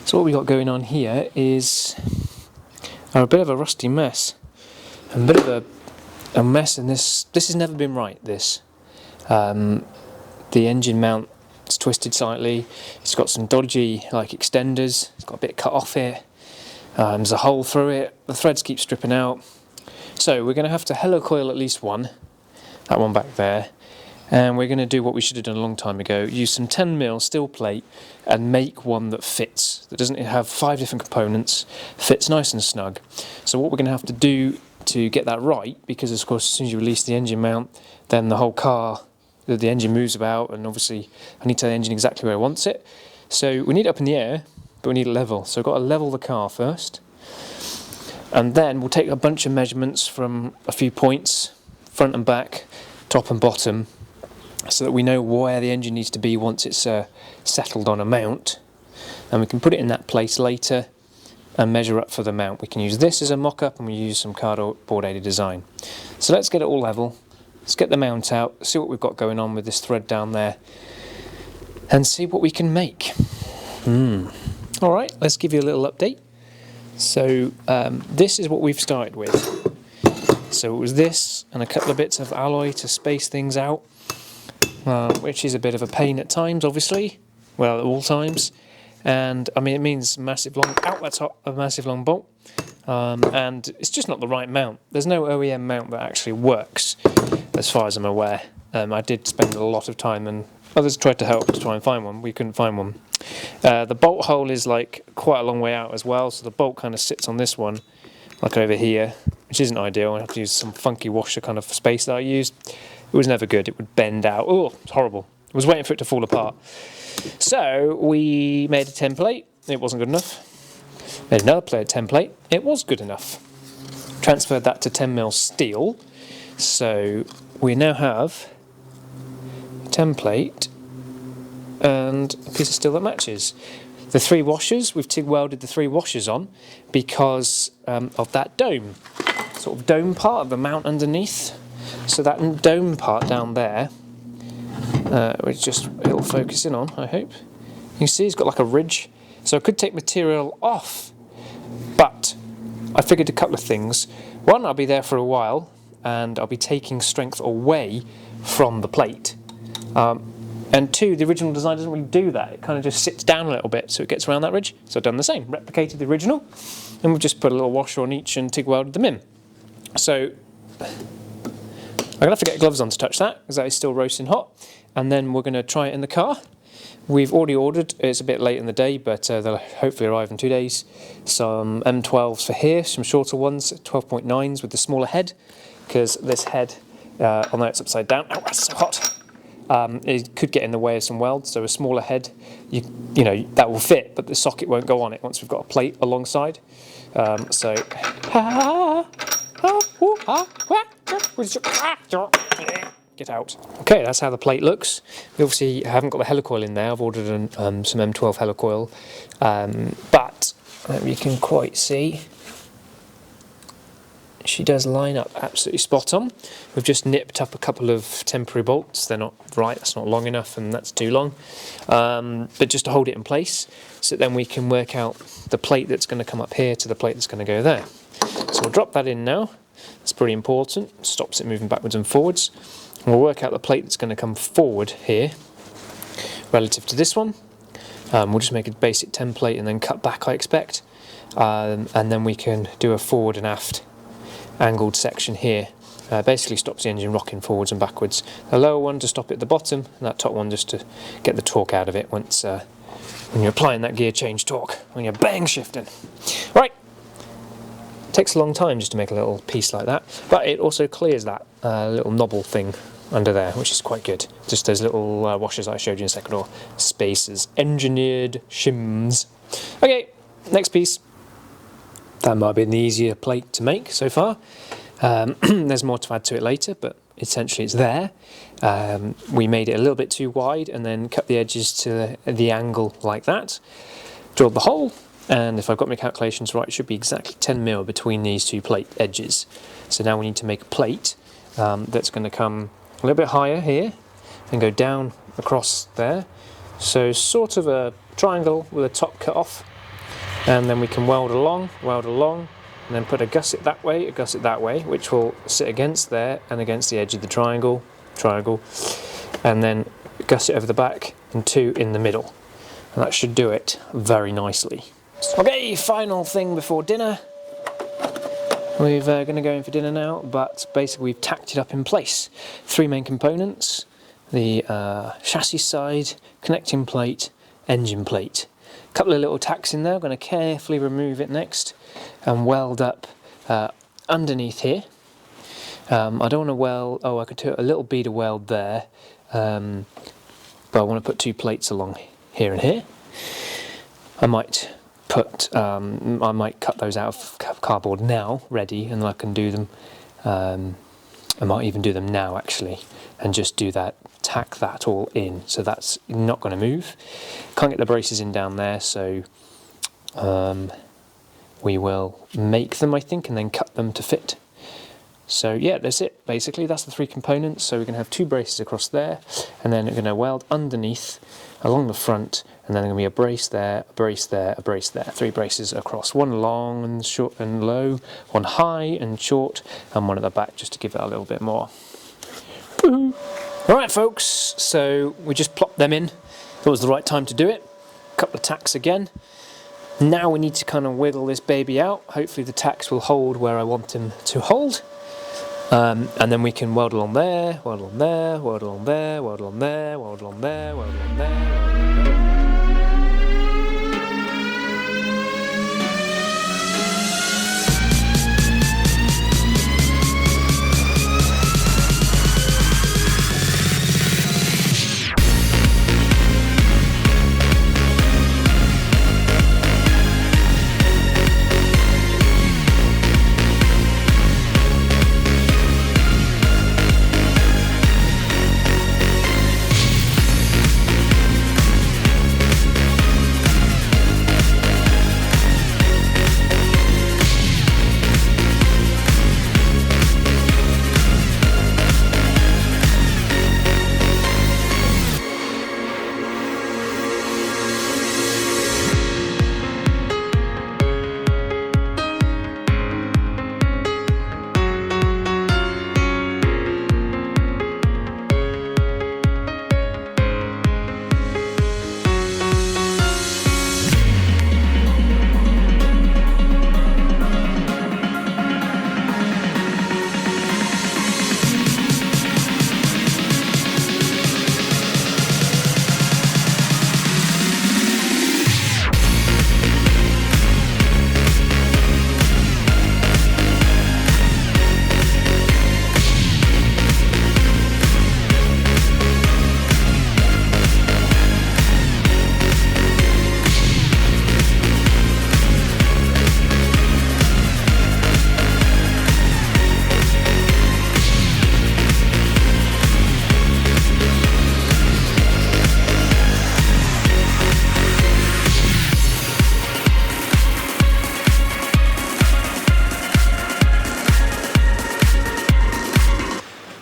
So what we got going on here is a bit of a rusty mess. A bit of a mess, and this has never been right, this. The engine mount is twisted slightly, it's got some dodgy like extenders, it's got a bit cut off here, there's a hole through it, the threads keep stripping out. So we're going to have to helicoil at least one, that one back there, and we're going to do what we should have done a long time ago, use some 10mm steel plate and make one that fits, that doesn't have 5 different components, fits nice and snug. So what we're going to have to do to get that right, because of course as soon as you release the engine mount, then the whole car, the engine moves about, and obviously I need to tell the engine exactly where it wants it. So we need it up in the air, but we need it level. So I've got to level the car first, and then we'll take a bunch of measurements from a few points, front and back, top and bottom, so that we know where the engine needs to be once it's settled on a mount, and we can put it in that place later and measure up for the mount. We can use this as a mock-up, and we use some cardboard aided design. So let's get it all level, let's get the mount out, see what we've got going on with this thread down there, and see what we can make. Alright, let's give you a little update. So this is what we've started with. So it was this and a couple of bits of alloy to space things out, which is a bit of a pain at times, obviously, well, at all times. And I mean, it means massive long, that's hot, a massive long bolt, and it's just not the right mount. There's no OEM mount that actually works, as far as I'm aware. I did spend a lot of time, and others tried to help to try and find one. We couldn't find one. The bolt hole is like quite a long way out as well, so the bolt kind of sits on this one, like over here, which isn't ideal. I have to use some funky washer kind of space that I used. It was never good. It would bend out. Oh, it's horrible. I was waiting for it to fall apart. So we made a template, it wasn't good enough. Made another template, it was good enough. Transferred that to 10mm steel. So we now have a template and a piece of steel that matches. The 3 washers, we've TIG welded the 3 washers on because of that dome. Sort of dome part of the mount underneath. So that dome part down there, which it'll focus in on, I hope. You can see it's got like a ridge, so I could take material off, but I figured a couple of things. One, I'll be there for a while, and I'll be taking strength away from the plate. And 2, the original design doesn't really do that. It kind of just sits down a little bit, so it gets around that ridge. So I've done the same, replicated the original, and we've just put a little washer on each and TIG welded them in. So I'm going to have to get gloves on to touch that, because that is still roasting hot. And then we're going to try it in the car. We've already ordered, it's a bit late in the day, but they'll hopefully arrive in 2 days, some M12s for here, some shorter ones, 12.9s with the smaller head, because this head, although it's upside down, oh, that's so hot, it could get in the way of some welds, so a smaller head, you know, that will fit, but the socket won't go on it once we've got a plate alongside. Get out. Okay, that's how the plate looks. We obviously haven't got the helicoil in there. I've ordered some M12 helicoil, but you can quite see she does line up absolutely spot on. We've just nipped up a couple of temporary bolts. They're not right, that's not long enough, and that's too long. But just to hold it in place, so then we can work out the plate that's going to come up here to the plate that's going to go there. So we'll drop that in now. That's pretty important. Stops it moving backwards and forwards. And we'll work out the plate that's going to come forward here relative to this one. We'll just make a basic template and then cut back, I expect. And then we can do a forward and aft angled section here. Basically stops the engine rocking forwards and backwards. The lower one to stop it at the bottom, and that top one just to get the torque out of it once when you're applying that gear change torque, when you're bang shifting. Right. Takes a long time just to make a little piece like that, but it also clears that little knobble thing under there, which is quite good. Just those little washers I showed you in a second, or spacers, engineered shims. Okay, next piece. That might have been the easier plate to make so far. There's more to add to it later, but essentially it's there. We made it a little bit too wide and then cut the edges to the angle like that. Drilled the hole. And if I've got my calculations right, it should be exactly 10mm between these 2 plate edges. So now we need to make a plate that's going to come a little bit higher here and go down across there. So sort of a triangle with a top cut off, and then we can weld along, and then put a gusset that way, which will sit against there and against the edge of the triangle, and then gusset over the back and 2 in the middle. And that should do it very nicely. Okay, final thing before dinner. We're going to go in for dinner now, but basically we've tacked it up in place. 3 main components: the chassis side, connecting plate, engine plate. A couple of little tacks in there. I'm going to carefully remove it next and weld up underneath here. I don't want to weld, I could do a little beader weld there, but I want to put 2 plates along here and here. I might cut those out of cardboard now, ready, and I can do them. I might even do them now actually, and just do that, tack that all in, so that's not going to move. Can't get the braces in down there, so we will make them, I think, and then cut them to fit. So yeah, that's it, basically. That's the 3 components. So we're going to have 2 braces across there, and then we're going to weld underneath along the front, and then there's going to be a brace there, a brace there, a brace there. 3 braces across, 1 long and short and low, 1 high and short, and 1 at the back, just to give it a little bit more. Woohoo! Alright folks, so we just plopped them in. Thought it was the right time to do it. A couple of tacks again. Now we need to kind of wiggle this baby out. Hopefully the tacks will hold where I want them to hold. And then we can weld along there, weld along there, weld along there, weld along there, weld along there, weld along there.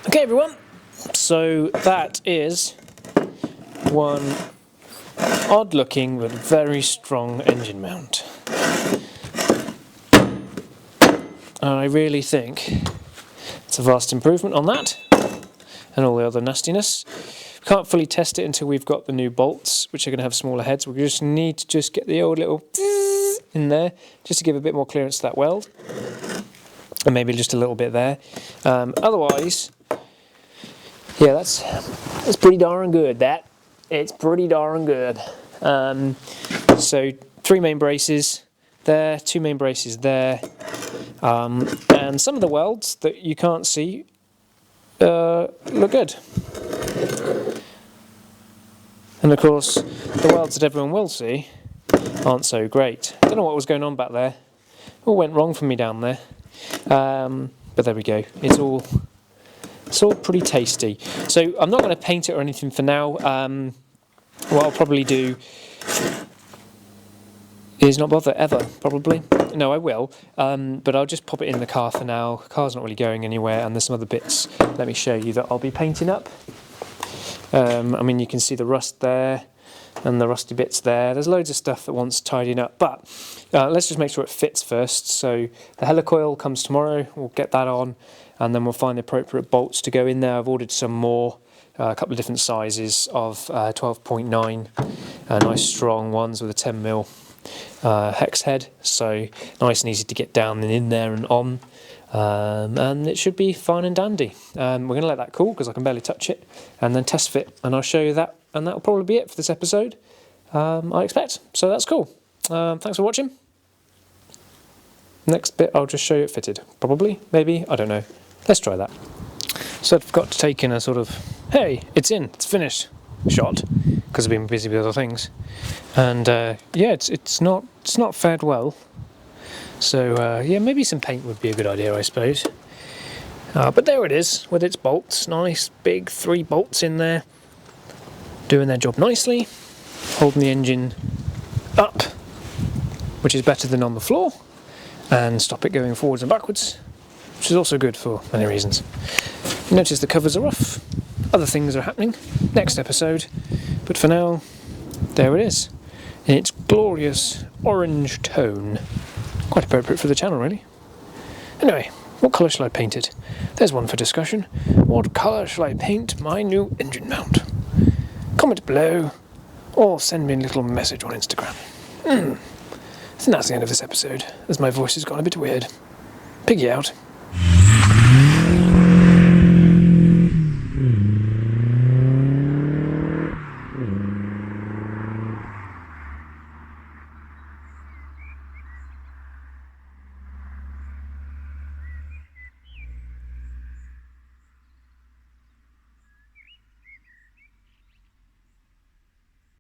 Okay everyone, so that is one odd looking but very strong engine mount. And I really think it's a vast improvement on that and all the other nastiness. We can't fully test it until we've got the new bolts, which are going to have smaller heads. We just need to just get the old little in there just to give a bit more clearance to that weld, and maybe just a little bit there. Otherwise, yeah, that's pretty darn good. It's pretty darn good. So 3 main braces there, 2 main braces there, and some of the welds that you can't see look good. And of course, the welds that everyone will see aren't so great. I don't know what was going on back there. All went wrong for me down there. But there we go. It's all pretty tasty. So I'm not going to paint it or anything for now. What I'll probably do is not bother ever, probably. No, I will. But I'll just pop it in the car for now. The car's not really going anywhere, and there's some other bits, let me show you, that I'll be painting up. I mean, you can see the rust there. and the rusty bits there. There's loads of stuff that wants tidying up, but let's just make sure it fits first. So the helicoil comes tomorrow, we'll get that on, and then we'll find the appropriate bolts to go in there. I've ordered some more, a couple of different sizes of 12.9, nice strong ones with a 10mm hex head, so nice and easy to get down and in there and on. And it should be fine and dandy. We're going to let that cool because I can barely touch it, and then test fit, and I'll show you that, and that'll probably be it for this episode, I expect. So that's cool. Thanks for watching. Next bit I'll just show you it fitted. Probably, maybe, I don't know. Let's try that. So I've got to take in a sort of, hey, it's in, it's finished shot, because I've been busy with other things. And yeah, it's not fared well. So yeah, maybe some paint would be a good idea, I suppose. But there it is, with its bolts. Nice big 3 bolts in there, doing their job nicely, holding the engine up, which is better than on the floor, and stop it going forwards and backwards, which is also good for many reasons. Notice the covers are off. Other things are happening next episode, but for now, there it is, in its glorious orange tone. Quite appropriate for the channel, really. Anyway, what colour shall I paint it? There's one for discussion. What colour shall I paint my new engine mount? Comment below, or send me a little message on Instagram. I think that's the end of this episode, as my voice has gone a bit weird. Piggy out.